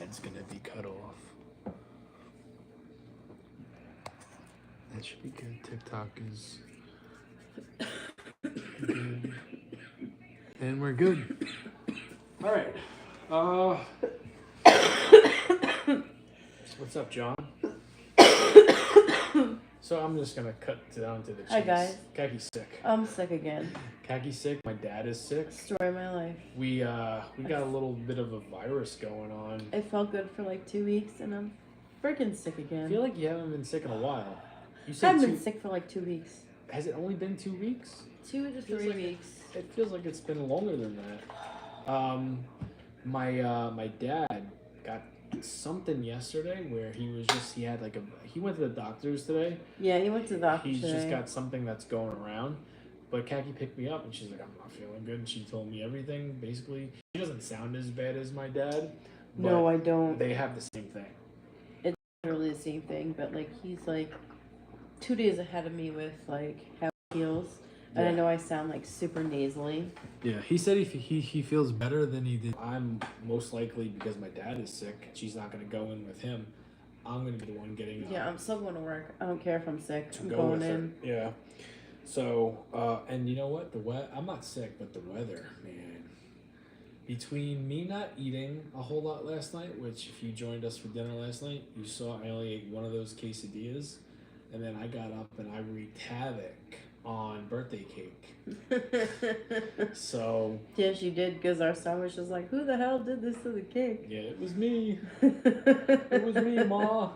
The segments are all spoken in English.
head's gonna be cut off. That should be good. TikTok is good. And we're good. All right. What's up, John? So I'm just gonna cut down to the cheese. Hi guys. Kaki's sick. I'm sick again. Kaki's sick. My dad is sick. Story of my life. We got a little bit of a virus going on. It felt good for like 2 weeks and I'm freaking sick again. I feel like you haven't been sick in a while. You I haven't been sick for like 2 weeks. Has it only been 2 weeks? 2 to 3 weeks. It feels like it's been longer than that. My dad got something yesterday where he went to the doctor's today. Yeah, he went to the doctor He's today. just got something that's going around. But Kaki picked me up and she's like, I'm not feeling good. And she told me everything, basically. She doesn't sound as bad as my dad. No, I don't. They have the same thing. It's literally the same thing, but like he's like 2 days ahead of me with like how he feels. And I know I sound like super nasally. Yeah, he said he feels better than he did. I'm most likely, because my dad is sick, she's not going to go in with him. I'm going to be the one getting Yeah, I'm still going to work. I don't care if I'm sick. I'm go going with in. her. Yeah. So, and you know what? I'm not sick, but the weather, man. Between me not eating a whole lot last night, which if you joined us for dinner last night, you saw I only ate one of those quesadillas. And then I got up and I wreaked havoc on birthday cake. So yes, you did, because our son was just like, who the hell did this to the cake? yeah, it was me. It was me, Ma.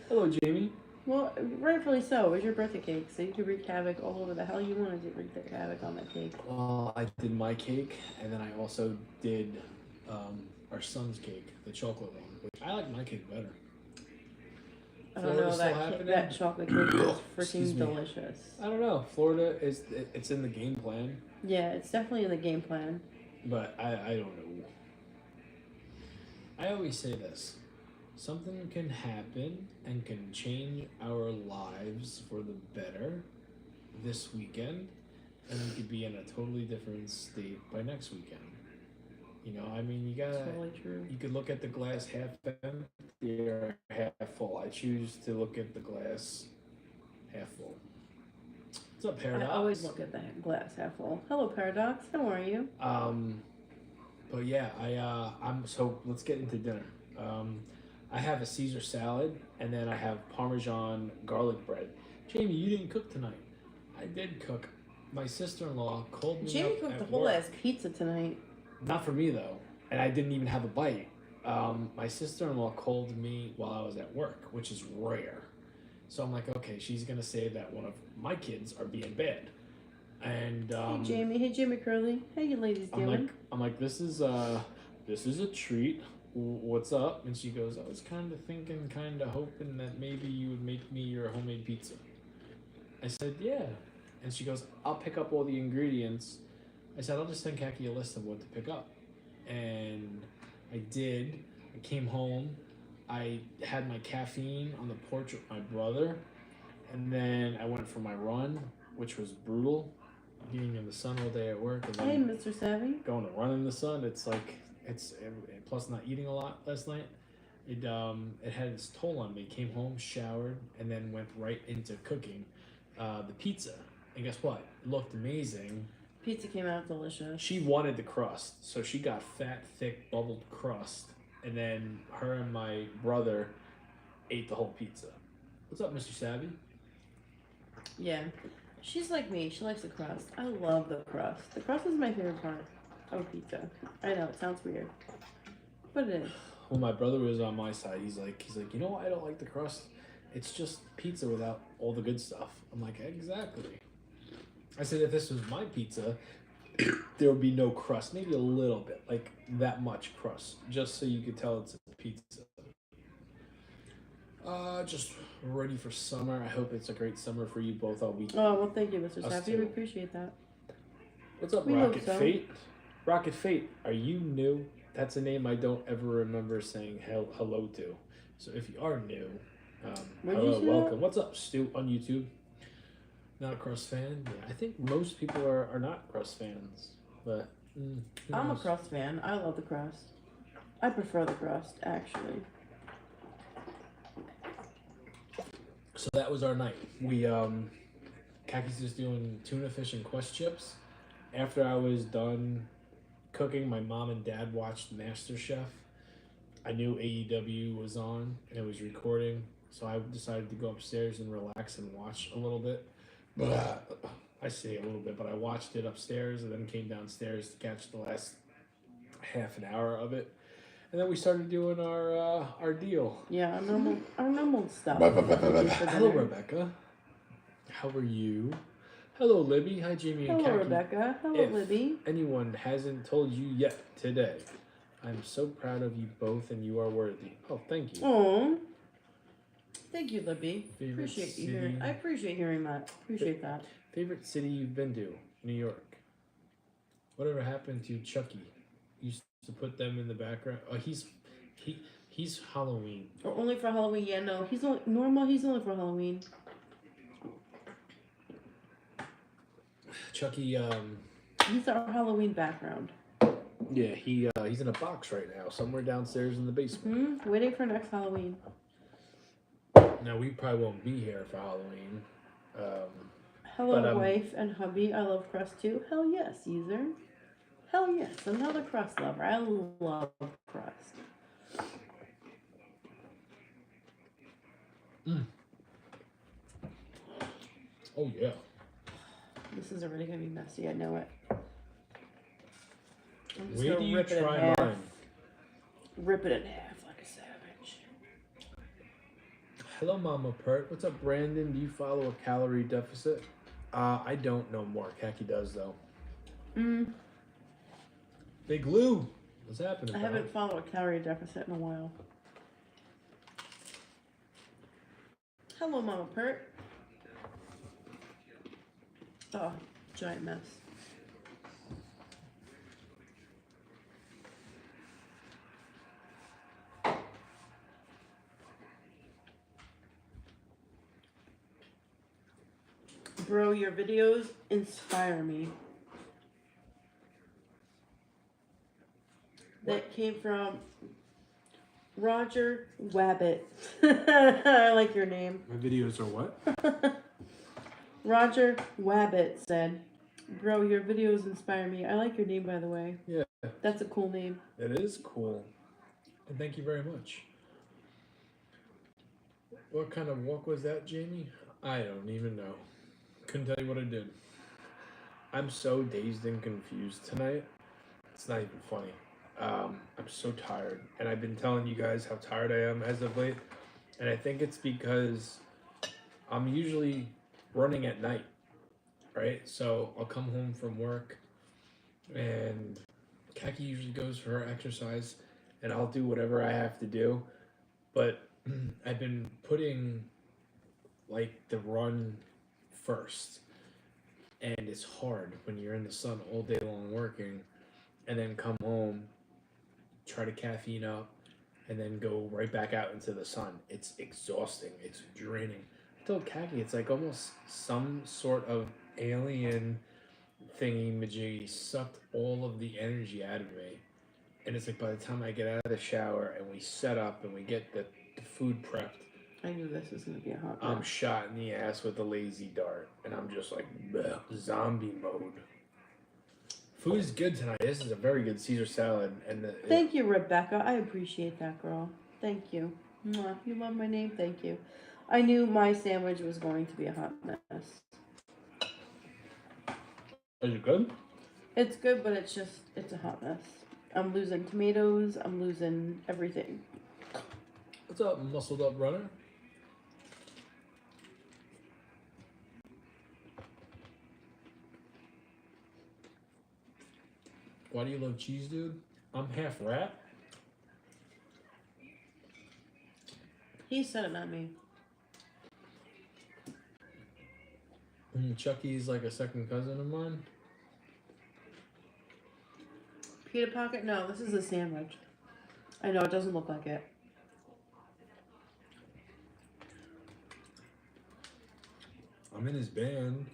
Hello, Jamie. Well, rightfully so. It was your birthday cake, so you could wreak havoc all over the hell you wanted to wreak the havoc on that cake. Well, I did my cake, and then I also did our son's cake, the chocolate one, which I like my cake better. I don't know, that chocolate cake is freaking delicious. I don't know. Florida it's in the game plan. Yeah, it's definitely in the game plan. But I don't know. I always say this. Something can happen and can change our lives for the better this weekend, and we could be in a totally different state by next weekend. You know, I mean, you gotta. Totally true. You could look at the glass half empty or half full. I choose to look at the glass half full. What's up, Paradox? I always look at the glass half full. Hello, Paradox. How are you? But yeah, I'm so let's get into dinner. I have a Caesar salad and then I have Parmesan garlic bread. Jamie, you didn't cook tonight. I did cook. My sister-in-law called me. Jamie cooked the whole ass pizza tonight. Not for me though, and I didn't even have a bite. My sister-in-law called me while I was at work, which is rare. So I'm like, okay, she's gonna say that one of my kids are being bad. And hey Jamie Curley, how you ladies doing? I'm like, this is a treat. What's up? And she goes, I was kind of thinking, kind of hoping that maybe you would make me your homemade pizza. I said, yeah. And she goes, I'll pick up all the ingredients. I said, I'll just send Kaki a list of what to pick up. And I did. I came home. I had my caffeine on the porch with my brother. And then I went for my run, which was brutal. Being in the sun all day at work. And hey, Mr. Savvy. Going to run in the sun, it's like, plus not eating a lot last night. It had its toll on me. Came home, showered, and then went right into cooking the pizza. And guess what? It looked amazing. Pizza came out delicious. She wanted the crust, so she got fat, thick, bubbled crust. And then her and my brother ate the whole pizza. What's up, Mr. Savvy? Yeah. She's like me. She likes the crust. I love the crust. The crust is my favorite part of pizza. I know, it sounds weird. But it is. When my brother was on my side, he's like, you know why I don't like the crust? It's just pizza without all the good stuff. I'm like, exactly. I said, if this was my pizza, there would be no crust. Maybe a little bit, like that much crust, just so you could tell it's a pizza. Just ready for summer. I hope it's a great summer for you both all week. Oh, well, thank you, Mr. Sappy. We appreciate that. What's up, Rocket Fate? Rocket Fate, are you new? That's a name I don't ever remember saying hello to. So if you are new, hello, welcome. What's up, Stu on YouTube? Not a crust fan? Yeah, I think most people are not crust fans. But I'm a crust fan. I love the crust. I prefer the crust, actually. So that was our night. We Kaki's just doing tuna fish and quest chips. After I was done cooking, my mom and dad watched MasterChef. I knew AEW was on and it was recording, so I decided to go upstairs and relax and watch a little bit. But I say a little bit, but I watched it upstairs and then came downstairs to catch the last half an hour of it. And then we started doing our deal. Yeah, our normal stuff. Hello, Rebecca. How are you? Hello, Libby. Hi, Jamie and Hello, Kaki. Rebecca. Hello, If Libby. anyone hasn't told you yet today, I'm so proud of you both and you are worthy. Oh, thank you. Oh, thank you, Libby. Favorite Appreciate you city? hearing. I appreciate hearing that. Appreciate that. Favorite city you've been to? New York. Whatever happened to Chucky? Used to put them in the background. Oh, he's Halloween. Or only for Halloween? Yeah, no. He's only normal. He's only for Halloween. Chucky. He's our Halloween background. Yeah, he's in a box right now, somewhere downstairs in the basement. Waiting for next Halloween. Now we probably won't be here for Halloween. Hello, But, wife and hubby. I love crust too. Hell yes, Caesar. Hell yes, another crust lover. I love crust. Oh yeah. This is already gonna be messy. I know it. I'm just Wait gonna till you rip it in try half. mine. Rip it in half like a savage. Hello, Mama Pert. What's up, Brandon? Do you follow a calorie deficit? I don't know more. Kaki does though. Big Lou. What's happening? I haven't followed a calorie deficit in a while. Hello, Mama Pert. Oh, giant mess. Bro, your videos inspire me. That came from Roger Wabbit. I like your name. My videos are what? Roger Wabbit said, "Bro, your videos inspire me." I like your name, by the way. Yeah. That's a cool name. It is cool. And thank you very much. What kind of walk was that, Jamie? I don't even know. Couldn't tell you what I did. I'm so dazed and confused tonight. It's not even funny. I'm so tired. And I've been telling you guys how tired I am as of late. And I think it's because I'm usually running at night, right? So I'll come home from work and Kaki usually goes for her exercise and I'll do whatever I have to do. But I've been putting like the run first. And it's hard when you're in the sun all day long working and then come home, try to caffeine up, and then go right back out into the sun. It's exhausting. It's draining. I told Kaki it's like almost some sort of alien thingy majiggy sucked all of the energy out of me. And it's like by the time I get out of the shower and we set up and we get the food prepped, I knew this was going to be a hot I'm mess. shot in the ass with a lazy dart. And I'm just like, bleh, zombie mode. Food is good tonight. This is a very good Caesar salad. And Thank you, Rebecca. I appreciate that, girl. Thank you. Mwah. You love my name? Thank you. I knew my sandwich was going to be a hot mess. Is it good? It's good, but it's a hot mess. I'm losing tomatoes. I'm losing everything. What's up, muscled up runner? Why do you love cheese, dude? I'm half rat. He said it, not me. Chucky's like a second cousin of mine. Pita pocket? No, this is a sandwich. I know, it doesn't look like it. I'm in his band.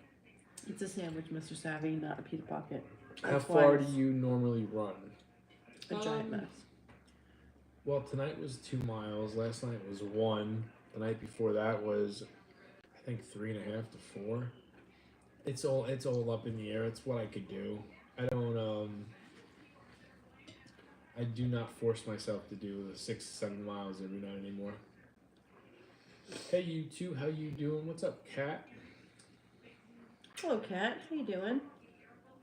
It's a sandwich, Mr. Savvy, not a pita pocket. How That's far why do it's you normally run? a giant mess. Well, tonight was 2 miles. Last night was one. The night before that was, I think, 3.5 to 4. It's all up in the air. It's what I could do. I don't I do not force myself to do the 6 7 miles every night anymore. Hey, you two, how you doing? What's up, Cat? Hello, Kat. How you doing?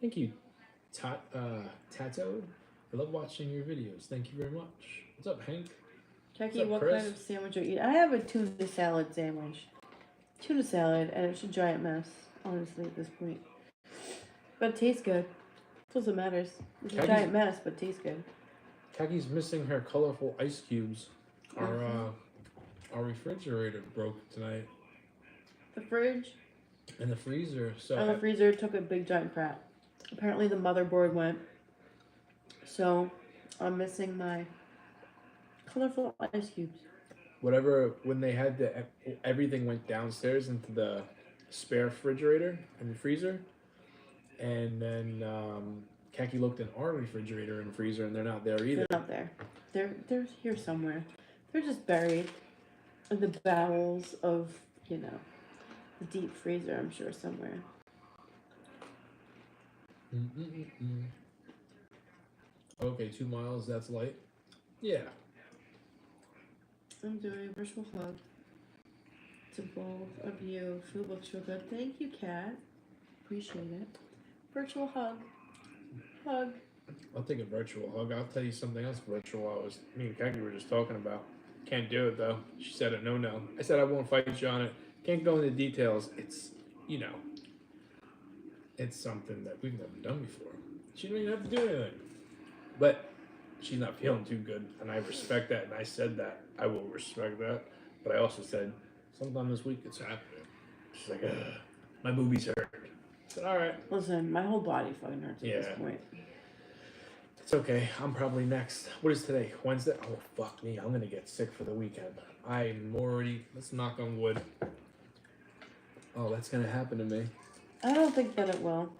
Thank you, Tato. I love watching your videos. Thank you very much. What's up, Hank? Jackie, up, what Chris? kind of sandwich are you eating? I have a tuna salad sandwich. Tuna salad, and it's a giant mess, honestly, at this point. But it tastes good. That's what matters. It's a Caggie's- giant mess, but it tastes good. Kaki's missing her colorful ice cubes. Our Mhm. our refrigerator broke tonight, The fridge and the freezer. So and the freezer took a big giant crap. Apparently, the motherboard went. So, I'm missing my colorful ice cubes. whatever, when they had everything went downstairs into the spare refrigerator and the freezer, and then Kaki looked in our refrigerator and freezer, and they're not there either. They're not there. They're here somewhere. They're just buried in the bowels of, the deep freezer, I'm sure, somewhere. Mm-mm-mm-mm. Okay, 2 miles. That's light. Yeah. I'm doing a virtual hug to both of you. Food looks real good. Thank you, Kat. Appreciate it. Virtual hug. Hug. I'll take a virtual hug. I'll tell you something else virtual. Me and Kaki were just talking about. Can't do it though. She said a no. I said I won't fight you on it. Can't go into details. It's it's something that we've never done before. She don't even have to do anything. But she's not feeling too good, and I respect that. And I said that I will respect that. But I also said sometime this week it's happening. She's like, ugh, my boobies hurt. I said, all right. Listen, my whole body fucking hurts at this point. It's okay. I'm probably next. What is today? Wednesday? Oh, fuck me. I'm going to get sick for the weekend. I'm already... Let's knock on wood. Oh, that's going to happen to me. I don't think that it will.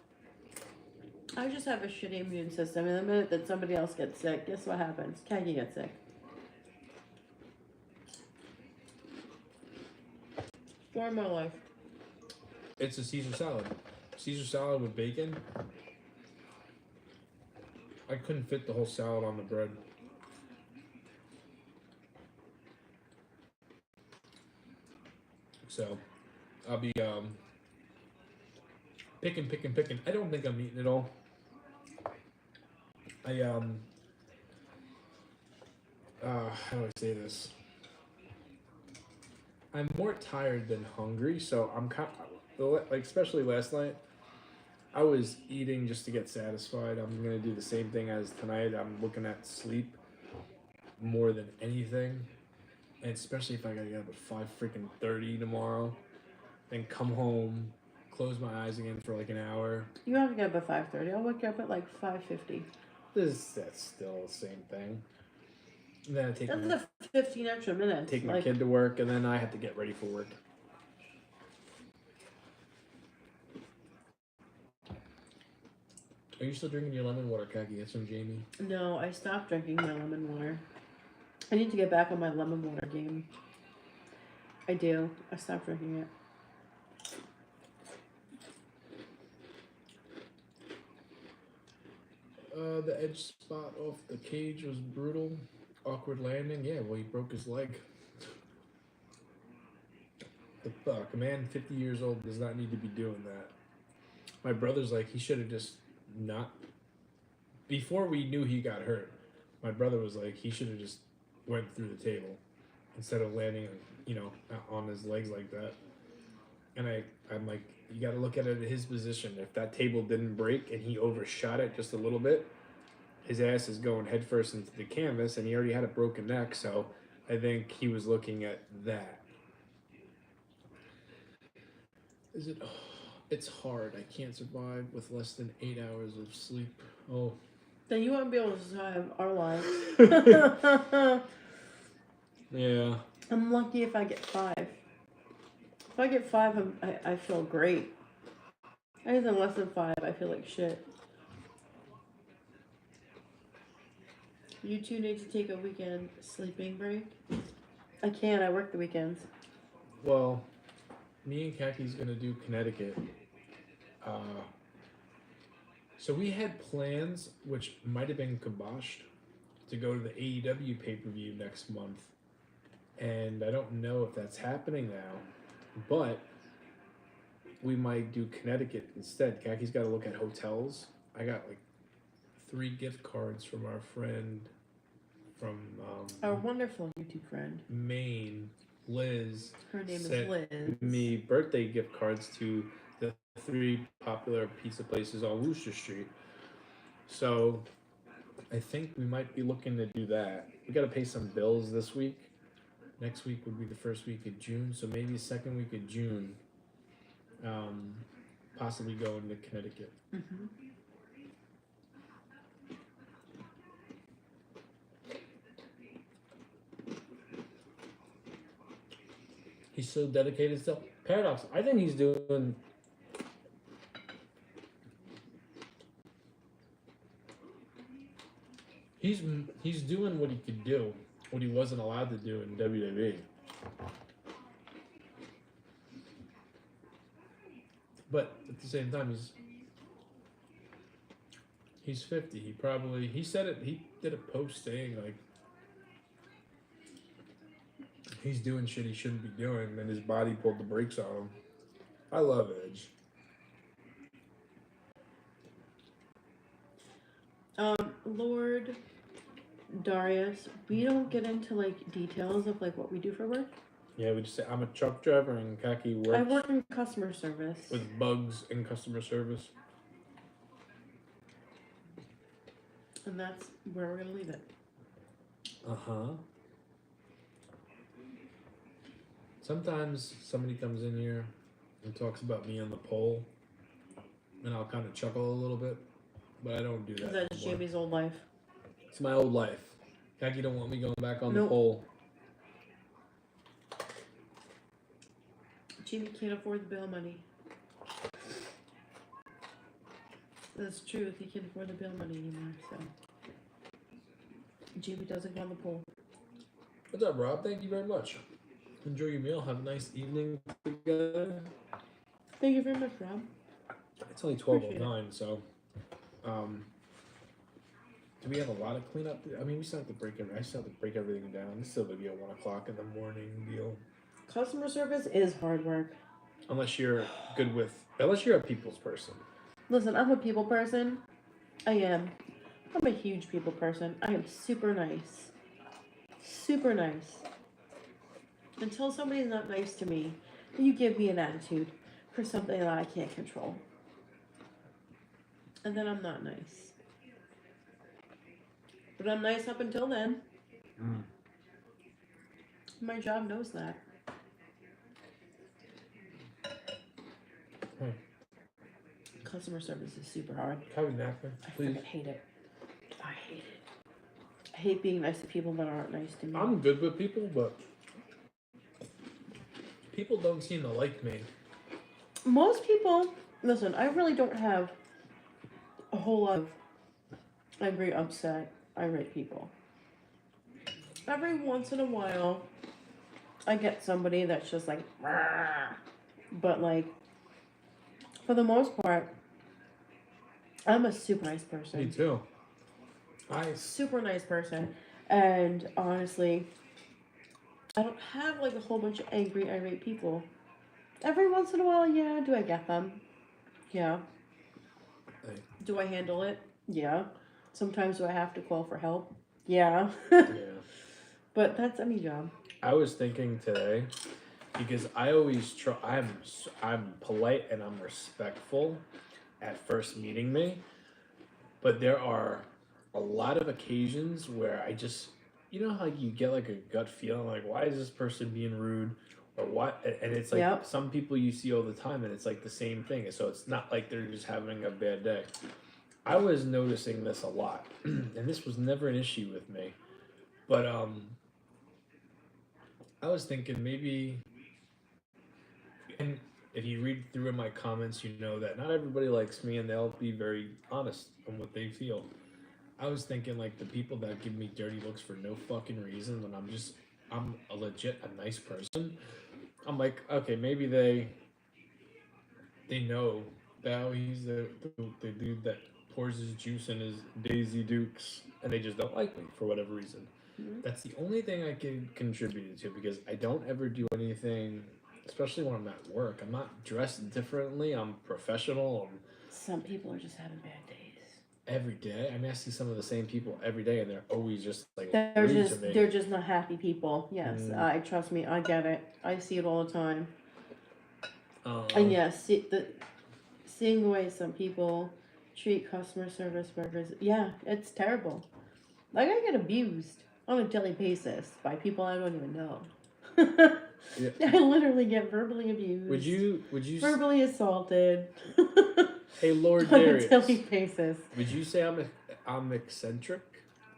I just have a shitty immune system, and the minute that somebody else gets sick, guess what happens? Kagi gets sick. For my life. It's a Caesar salad. Caesar salad with bacon. I couldn't fit the whole salad on the bread. So, I'll be picking. I don't think I'm eating it all. How do I say this? I'm more tired than hungry, so I'm kind of, like, especially last night, I was eating just to get satisfied. I'm gonna do the same thing as tonight. I'm looking at sleep more than anything, and especially if I gotta get up at 5:30 tomorrow, then come home, close my eyes again for like an hour. You have to get up at 5:30. I'll wake you up at like 5:50. That's still the same thing. And then I take That's the 15 extra minutes. Take my kid to work, and then I have to get ready for work. Are you still drinking your lemon water, Kaki? That's from Jamie. No, I stopped drinking my lemon water. I need to get back on my lemon water game. I do. I stopped drinking it. The edge spot off the cage was brutal. Awkward landing. Yeah, well, he broke his leg. The fuck? A man 50 years old does not need to be doing that. My brother's like, he should have just not... Before we knew he got hurt, my brother was like, he should have just went through the table instead of landing, on his legs like that. And I'm like, you got to look at it at his position. If that table didn't break and he overshot it just a little bit, his ass is going headfirst into the canvas, and he already had a broken neck, so I think he was looking at that. It's hard. I can't survive with less than 8 hours of sleep. Oh. Then you won't be able to survive our lives. Yeah. I'm lucky if I get 5. If I get 5, I feel great. Anything less than 5, I feel like shit. You two need to take a weekend sleeping break. I can't. I work the weekends. Well, me and Kaki's gonna do Connecticut. Uh, so we had plans, which might have been kiboshed, to go to the AEW pay-per-view next month, and I don't know if that's happening now, but we might do Connecticut instead. Kaki's got to look at hotels. I got like 3 gift cards from our friend from Our wonderful YouTube friend. Maine, Liz. Her name is sent Liz. me birthday gift cards to the 3 popular pizza places on Wooster Street. So I think we might be looking to do that. We got to pay some bills this week. Next week would be the first week of June, so maybe the second week of June. Possibly going to Connecticut. Mm-hmm. He's so dedicated still. Paradox. I think he's doing. He's doing what he could do, what he wasn't allowed to do in WWE. But at the same time, he's 50. He said it. He did a post saying like he's doing shit he shouldn't be doing, and his body pulled the brakes on him. I love Edge. Lord Darius, we don't get into like details of like what we do for work. Yeah, we just say I'm a truck driver and Kaki works. I work in customer service. With bugs in customer service. And that's where we're gonna leave it. Uh-huh. Sometimes somebody comes in here and talks about me on the poll, and I'll kind of chuckle a little bit, but I don't do that. Is that just Jamie's old life? It's my old life. Kaki don't want me going back on the Nope. poll. Jamie can't afford the bail money. That's true. He can't afford the bail money anymore, so Jamie doesn't go on the poll. What's up, Rob? Thank you very much. Enjoy your meal. Have a nice evening together. Thank you very much, Rob. It's only 12:09, so do we have a lot of cleanup? I mean, we still have to break everything. I still have to break everything down. It's still gonna be a 1 o'clock in the morning deal. Customer service is hard work. Unless you're a people's person. Listen, I'm a people person. I am. I'm a huge people person. I am super nice. Super nice. Until somebody's not nice to me, you give me an attitude for something that I can't control. And then I'm not nice. But I'm nice up until then. My job knows that. Customer service is super hard. Have a napkin, I please. freaking hate it. I hate it. I hate being nice to people that aren't nice to me. I'm good with people, but people don't seem to like me. Most people, listen, I really don't have a whole lot of angry, upset, irate people. Every once in a while, I get somebody that's just like, "Rah." But like, for the most part, I'm a super nice person. Me too. Super nice person. And honestly, I don't have like a whole bunch of angry, irate people. Every once in a while, yeah, do I get them? Yeah. Hey. Do I handle it? Yeah. Sometimes do I have to call for help? Yeah. Yeah. But that's any job. I was thinking today, because I always try. I'm polite and I'm respectful at first meeting me, but there are a lot of occasions where I just, you know how you get like a gut feeling like, why is this person being rude, or what? And it's like Yep. some people you see all the time, and it's like the same thing. So it's not like they're just having a bad day. I was noticing this a lot, and this was never an issue with me, but I was thinking maybe, and if you read through in my comments, you know that not everybody likes me, and they'll be very honest on what they feel. I was thinking like the people that give me dirty looks for no fucking reason when I'm a legit a nice person. I'm like, okay, maybe they know that he's the dude that pours his juice in his Daisy Dukes, and they just don't like me for whatever reason. Mhm. That's the only thing I can contribute to because I don't ever do anything, especially when I'm at work. I'm not dressed differently. I'm professional. I'm Some people are just having bad days. every day. I mean, I see some of the same people every day, and they're always just like They're rude to just me. they're just not happy people. Yes, Mm, I trust me. I get it. I see it all the time. And um, yes, seeing the way some people treat customer service workers, yeah, it's terrible. Like I get abused on a daily basis by people I don't even know. yeah. I literally get verbally Would abused, you? Would you? verbally assaulted Hey, Lord on a daily Darius. basis. Would you say I'm eccentric?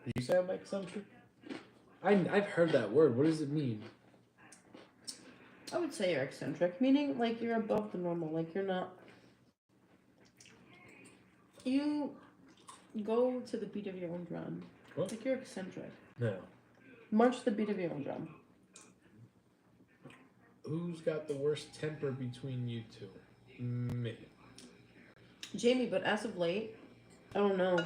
Would you say I'm eccentric? I've heard that word. What does it mean? I would say you're eccentric, meaning like you're above the normal. Like you're not. You go to the beat of your own drum. What? Like you're eccentric. No. March to the beat of your own drum. Who's got the worst temper between you two? Me. Jamie, but as of late, I don't know.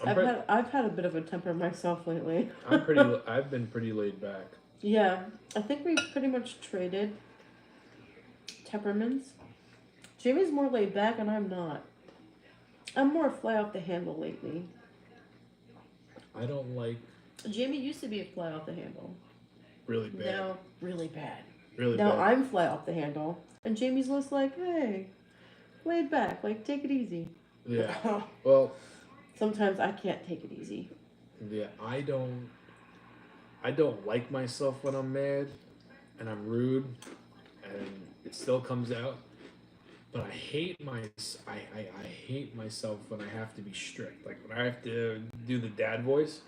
I'm pretty. I've had a bit of a temper myself lately. I'm pretty. I've been pretty laid back. Yeah, I think we pretty much traded temperaments. Jamie's more laid back, and I'm not. I'm more fly off the handle lately. I don't like Jamie used to be a fly off the handle. really bad. Now, really bad. Really Now bad. I'm fly off the handle, and Jamie's just like, hey, laid back, like take it easy. Yeah. Well. Sometimes I can't take it easy. Yeah. I don't. I don't like myself when I'm mad, and I'm rude, and it still comes out. But I hate I hate myself when I have to be strict. Like when I have to do the dad voice,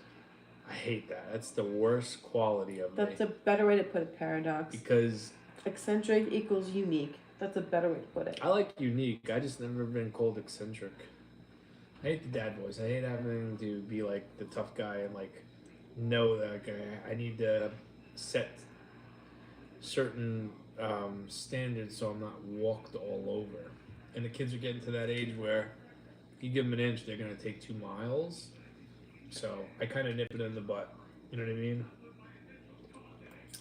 I hate that. That's the worst quality of That's me. a better way to put it, Paradox. Because Eccentric equals unique. That's a better way to put it. I like unique. I just never been called eccentric. I hate the dad voice. I hate having to be like the tough guy and like know that like, I need to set certain standards so I'm not walked all over. And the kids are getting to that age where you give them an inch, they're gonna take 2 miles. So I kind of nip it in the butt. You know what I mean?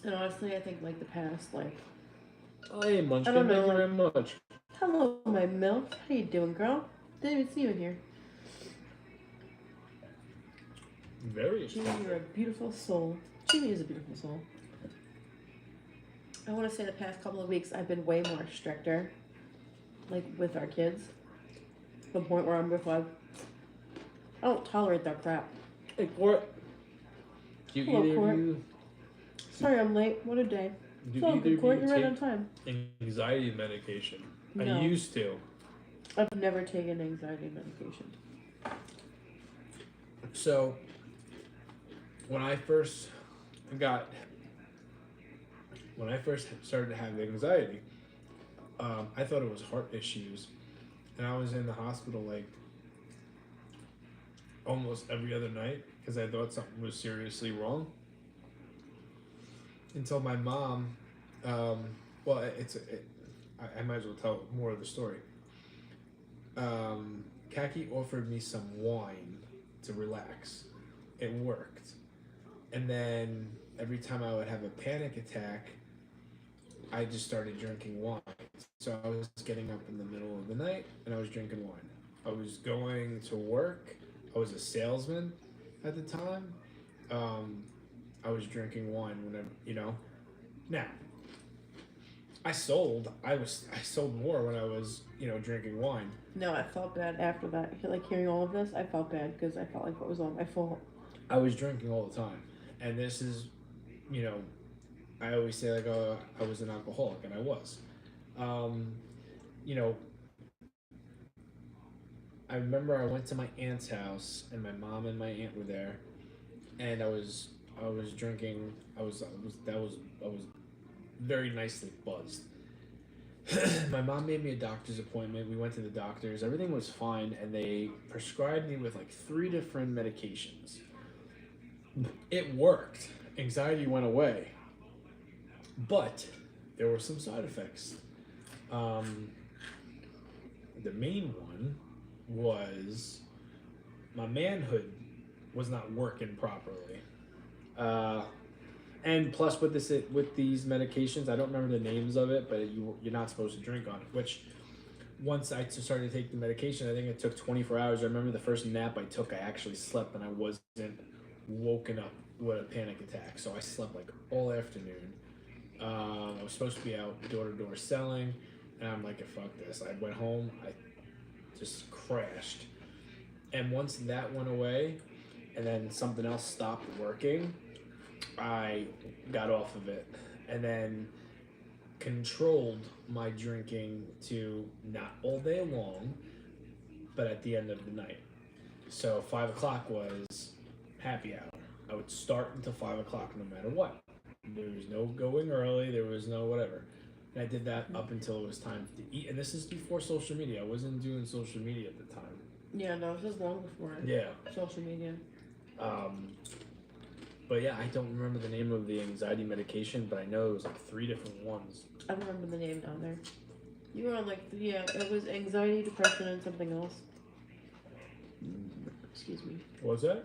And honestly, I think like the past, like, Oh, hey, Munchkin, I don't thank know, you very much. hello, my MILF. How you doing, girl? Didn't even see you in here. Very Jimmy, expensive. you're a beautiful soul. Jimmy is a beautiful soul. I want to say the past couple of weeks I've been way more stricter, like with our kids. To the point where I'm just like, I don't tolerate that crap. Hey, Court. Do Hello, either Court. of you Sorry I'm late. What a day. do It's all either good, of Court. you You're right on take time. anxiety medication? No. I used to. I've never taken anxiety medication. So when I first got when I first started to have anxiety, I thought it was heart issues, and I was in the hospital like almost every other night because I thought something was seriously wrong. Until my mom, well, I might as well tell more of the story. Kaki offered me some wine to relax. It worked. And then every time I would have a panic attack, I just started drinking wine. So I was getting up in the middle of the night and I was drinking wine. I was going to work. I was a salesman at the time. I was drinking wine whenever, you know. Now, I sold more when I was, drinking wine. No, I felt bad after that. Like hearing all of this, I felt bad because I felt like it was all my fault. I was drinking all the time. And this is, you know, I always say like, oh, I was an alcoholic, and I was. You know, I remember I went to my aunt's house, and my mom and my aunt were there, and I was drinking. I was very nicely buzzed, My mom made me a doctor's appointment. We went to the doctors. Everything was fine, and they prescribed me with like 3 different medications. It worked. Anxiety went away, but there were some side effects. Um, the main one was my manhood was not working properly. Uh, and plus, with these medications, I don't remember the names of it, but you're not supposed to drink on it. Which once I started to take the medication, I think it took 24 hours. I remember the first nap I took, I actually slept and I wasn't woken up with a panic attack. So I slept like all afternoon. I was supposed to be out door to door selling, and I'm like, fuck this. I went home, I just crashed. And once that went away, and then something else stopped working, I got off of it. And then controlled my drinking to not all day long, but at the end of the night. So 5 o'clock was happy hour. I would start until 5 o'clock no matter what. There was no going early, there was no whatever. And I did that up until it was time to eat. And this is before social media. I wasn't doing social media at the time. Yeah, no, this was long before social media. But yeah, I don't remember the name of the anxiety medication, but I know it was like 3 different ones. I remember the name down there. You were on like, it was anxiety, depression, and something else. Excuse me. What's that?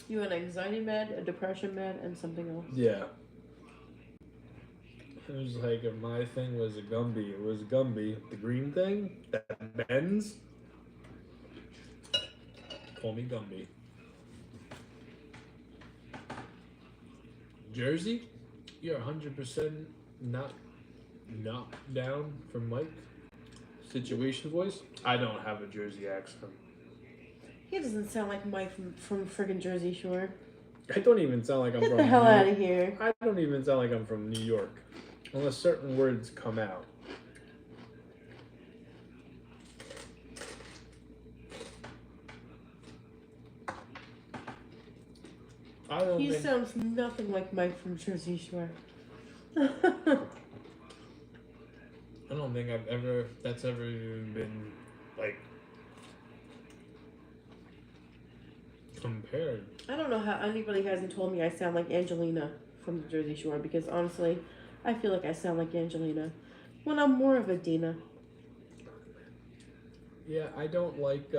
You had anxiety med, a depression med, and something else. Yeah. It was like, my thing was a Gumby. It was Gumby. The green thing that bends. Call me Gumby. Jersey? You're 100% not knocked down from Mike? Situation voice? I don't have a Jersey accent. He doesn't sound like Mike from friggin' Jersey Shore. I don't even sound like I'm Get from the hell out of here. I don't even sound like I'm from New York. Unless certain words come out. He sounds nothing like Mike from Jersey Shore. I don't think that's ever even been, like, compared. I don't know how anybody hasn't told me I sound like Angelina from the Jersey Shore, because honestly, I feel like I sound like Angelina when I'm more of a Dina. Yeah, I don't like,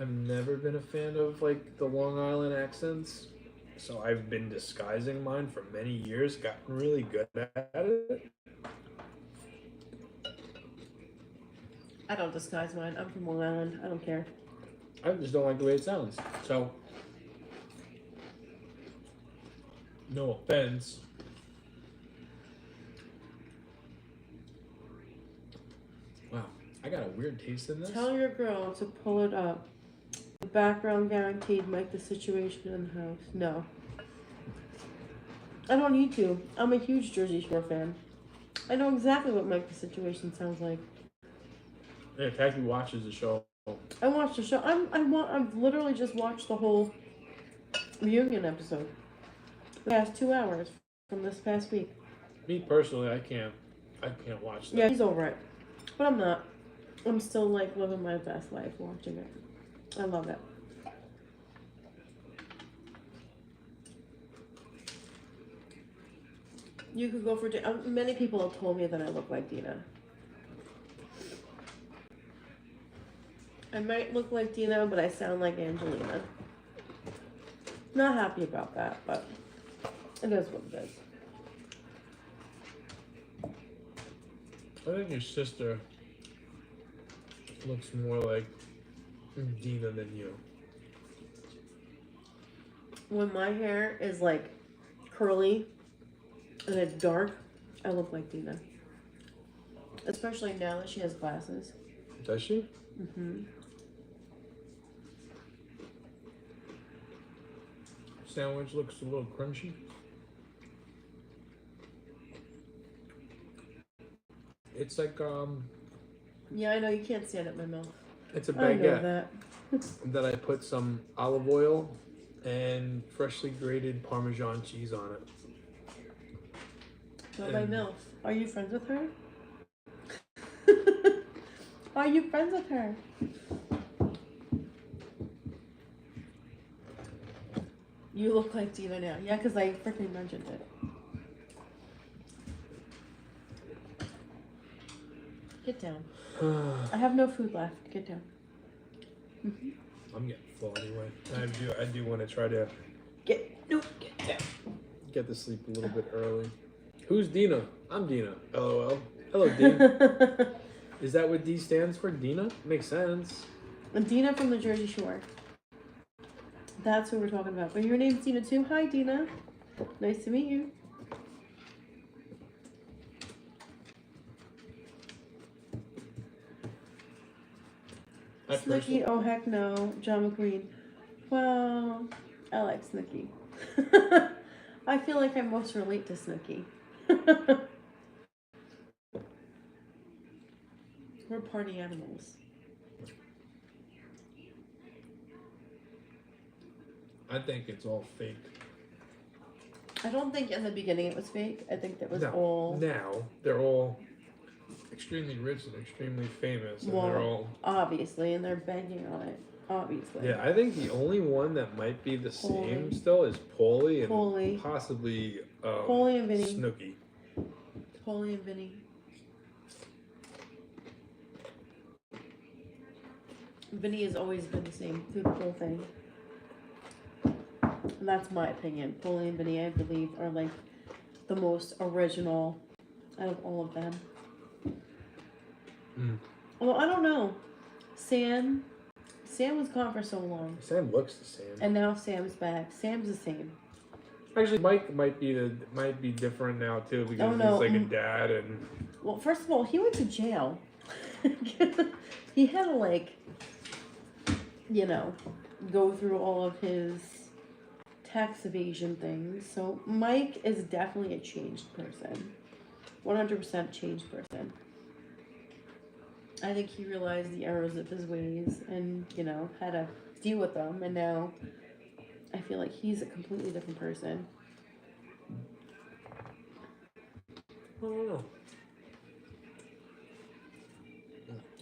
I've never been a fan of, like, the Long Island accents. So I've been disguising mine for many years, gotten really good at it. I don't disguise mine. I'm from Long Island. I don't care. I just don't like the way it sounds. So, no offense. Wow, I got a weird taste in this. Tell your girl to pull it up. The background guaranteed Mike the Situation in the house. No. I don't need to. I'm a huge Jersey Shore fan. I know exactly what Mike the Situation sounds like. Yeah, Kathy watches the show. I watched the show. I've literally just watched the whole reunion episode. The past 2 hours from this past week. Me personally, I can't watch that. Yeah, he's over it. But I'm not. I'm still like living my best life watching it. I love it. You could go for many people have told me that I look like Dina. I might look like Dina, but I sound like Angelina. Not happy about that, but it is what it is. I think your sister looks more like Dina than you. When my hair is like curly and it's dark, I look like Dina. Especially now that she has glasses. Does she? Mm-hmm. Sandwich looks a little crunchy. It's like Yeah, I know you can't stand it in my mouth. it's a I know baguette that. that I put some olive oil and freshly grated Parmesan cheese on it. Not my MILF. Are you friends with her? Are you friends with her? You look like Dina now. Yeah, because I freaking mentioned it. Get down. I have no food left. Get down. I'm getting full anyway. I do want to try to Get down. get to sleep a little bit early. Who's Dina? I'm Dina. LOL. Hello, D. Is that what D stands for? Dina? Makes sense. Dina from the Jersey Shore. That's who we're talking about. But your name's Dina too. Hi, Dina. Nice to meet you. Snooki, oh heck no. John McQueen. Well, I like Snooki. I feel like I most relate to Snooki. We're party animals. I think it's all fake. I don't think in the beginning it was fake. I think that was No, all. now they're all extremely rich and extremely famous, and they're all obviously, and they're banking on it. Obviously. Yeah, I think the only one that might be the same Paulie. still is Paulie and Paulie. possibly Paulie and Vinny. Snooki. Paulie and Vinny. Vinny has always been the same through the whole thing. And that's my opinion. Paulie and Vinny, I believe, are like the most original out of all of them. Although I don't know. Sam was gone for so long. Sam looks the same. And now Sam's back. Sam's the same. Actually, Mike might be different now too because he's like a dad and. Well, first of all, he went to jail. He had to go through all of his tax evasion things. So Mike is definitely a changed person. 100% changed person. I think he realized the errors of his ways and, had to deal with them. And now I feel like he's a completely different person. I don't know.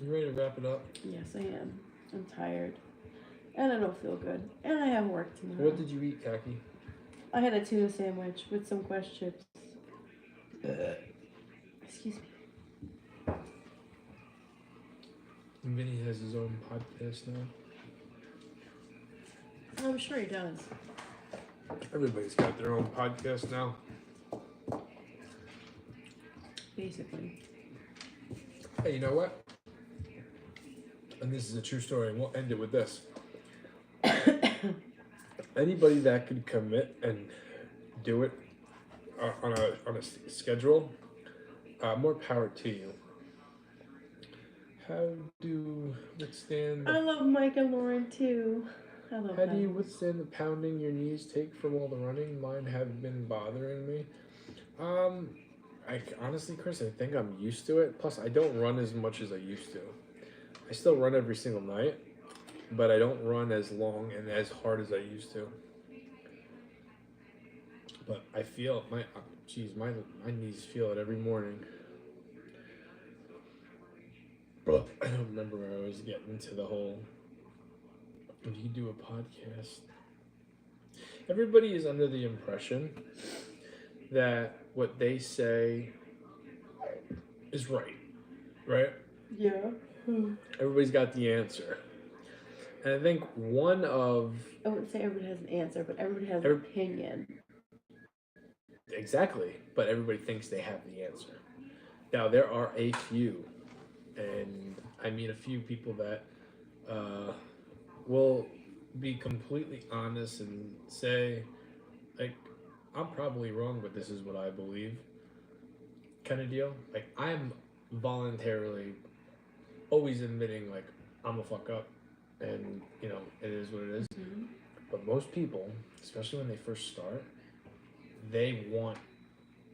You ready to wrap it up? Yes, I am. I'm tired. And I don't feel good. And I have work tomorrow. What did you eat, Kaki? I had a tuna sandwich with some Quest chips. Excuse me. And Vinny has his own podcast now. I'm sure he does. Everybody's got their own podcast now. Basically. Hey, you know what? And this is a true story, and we'll end it with this. Anybody that could commit and do it on a schedule, more power to you. How do you withstand? I love Mike and Lauren too. I love How them. do you withstand the pounding your knees take from all the running? Mine have been bothering me. Honestly, Chris, I think I'm used to it. Plus, I don't run as much as I used to. I still run every single night, but I don't run as long and as hard as I used to. But I feel my knees feel it every morning. But I don't remember where I was getting to the whole. When you do a podcast, everybody is under the impression that what they say is right? Yeah. Everybody's got the answer. And I think one of... I wouldn't say everybody has an answer, but everybody has an opinion. Exactly. But everybody thinks they have the answer. Now, there are a few, and I mean a few people that will be completely honest and say, like, I'm probably wrong, but this is what I believe, kind of deal. Like, I'm voluntarily always admitting, like, I'm a fuck up, and, it is what it is. Mm-hmm. But most people, especially when they first start, they want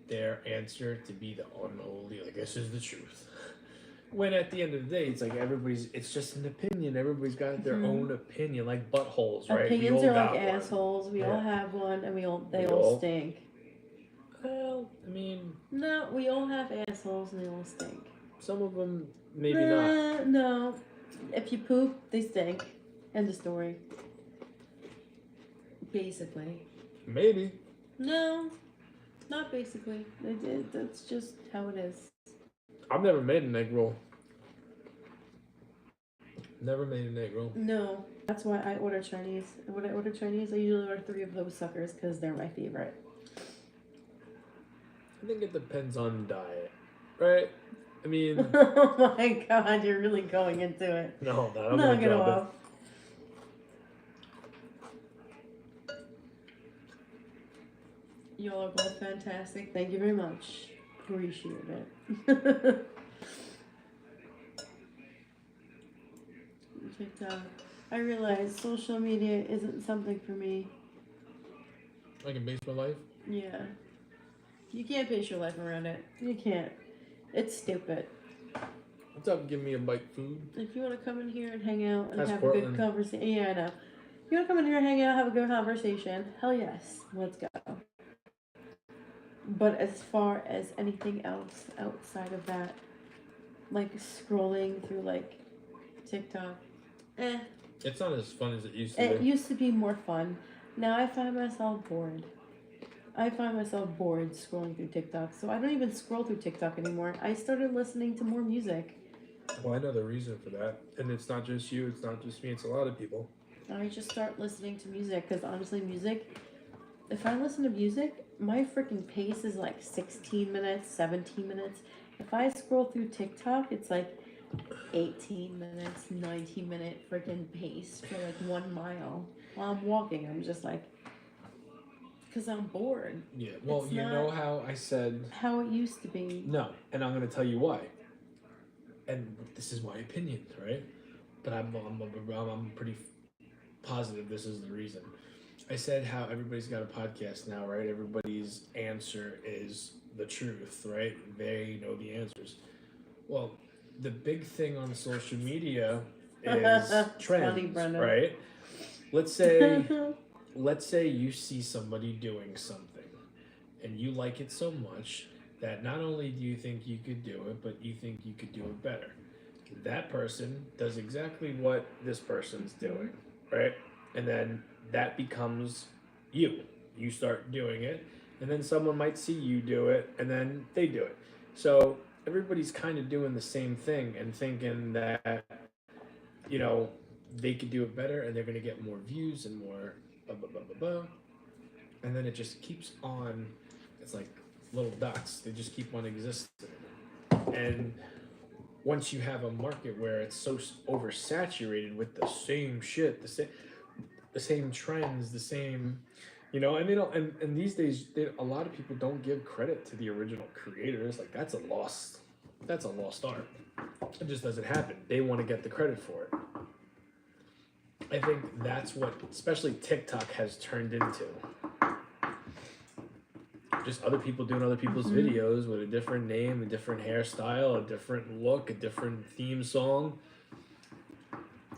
their answer to be the unholy, like, this is the truth. When at the end of the day, it's like it's just an opinion. Everybody's got their own opinion, like buttholes, right? Opinions are like assholes. We all have one, and they all stink. Well, I mean... No, we all have assholes, and they all stink. Some of them, maybe not. No. If you poop, they stink. End of story. Basically. Maybe. No, not basically. That's just how it is. I've never made an egg roll. Never made an egg roll. No, that's why I order Chinese. When I order Chinese, I usually order 3 of those suckers because they're my favorite. I think it depends on diet, right? I mean, Oh my god, you're really going into it. no, I'm Knock gonna it drop off. Y'all are both fantastic. Thank you very much. Appreciate it. TikTok. I realize social media isn't something for me. I can base my life. Yeah. You can't base your life around it. You can't. It's stupid. What's up? Give me a bite food. If you want to come in here and hang out and That's have a Portland. good conversation, yeah, I know. If you want to come in here and hang out, have a good conversation, hell yes, let's go. But as far as anything else outside of that, like scrolling through like TikTok, It's not as fun as it used to it be. used to be more fun. Now I find myself bored. I find myself bored scrolling through TikTok, so I don't even scroll through TikTok anymore. I started listening to more music. Well, I know the reason for that, and it's not just you. It's not just me. It's a lot of people. I just start listening to music because honestly, music, if I listen to music, my freaking pace is like 16 minutes, 17 minutes. If I scroll through TikTok, it's like 18 minutes, 19-minute freaking pace for like 1 mile. While I'm walking, I'm just like, because I'm bored. Yeah. Well, It's you not- know how I said How it used to be. no, and I'm gonna tell you why. And this is my opinion, right? But I'm pretty positive this is the reason. I said how everybody's got a podcast now, right? Everybody's answer is the truth, right? They know the answers. Well, the big thing on social media is trends, Funny, Brendan. right? Let's say you see somebody doing something and you like it so much that not only do you think you could do it, but you think you could do it better. That person does exactly what this person's doing, right? And then that becomes you. You start doing it, and then someone might see you do it, and then they do it. So everybody's kind of doing the same thing and thinking that, you know, they could do it better and they're going to get more views and more blah, blah, blah, blah, blah. And then it just keeps on, it's like little dots. They just keep on existing. And once you have a market where it's so oversaturated with the same shit, the same trends, the same, you know, and they don't, and these days, a lot of people don't give credit to the original creators. Like that's a lost art. It just doesn't happen. They want to get the credit for it. I think that's what, especially TikTok has turned into. Just other people doing other people's videos with a different name, a different hairstyle, a different look, a different theme song.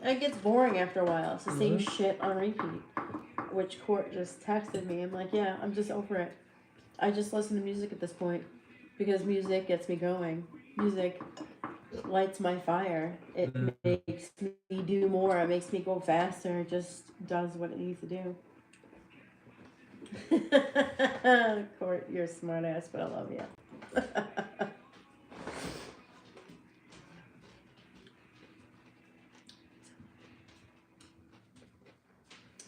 It gets boring after a while. It's the same shit on repeat. Which Court just texted me. I'm like, yeah, I'm just over it. I just listen to music at this point because music gets me going. Music lights my fire. It makes me do more. It makes me go faster. It just does what it needs to do. Court, you're a smart ass, but I love you.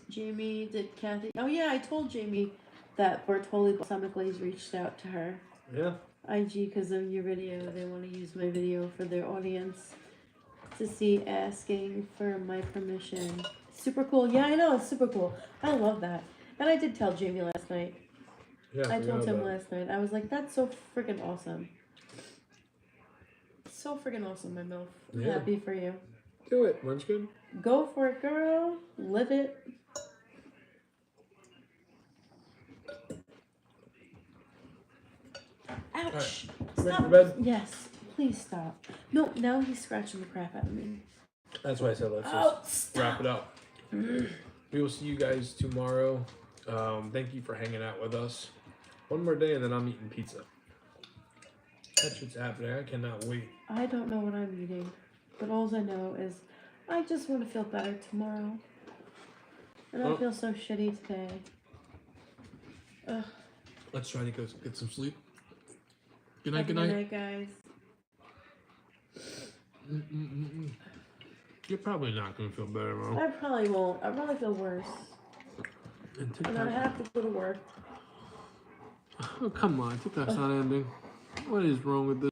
Jamie, did Kathy? Oh yeah, I told Jamie that Bartoli Balsamicles reached out to her. Yeah. IG because of your video. They want to use my video for their audience to see, asking for my permission. Super cool. Yeah, I know, it's super cool. I love that. And I did tell Jamie last night. Yeah, I told him last night. I was like, that's so freaking awesome. So freaking awesome, my MILF. I'm Yeah. happy for you. Do it, Munchkin. Go for it, girl. Live it. Ouch. Right. Stop. Ready for bed? Yes. Please stop. No, now he's scratching the crap out of me. That's why I said let's just wrap it up. We will see you guys tomorrow. Thank you for hanging out with us. One more day and then I'm eating pizza. That shit's happening. I cannot wait. I don't know what I'm eating, but all I know is I just want to feel better tomorrow. And I feel so shitty today. Ugh. Let's try to go get some sleep. Good night, Have a good night. night, guys. You're probably not gonna feel better, bro. I probably won't. I probably feel worse. And I have to go to work. Oh, come on. TikTok's not ending. What is wrong with this?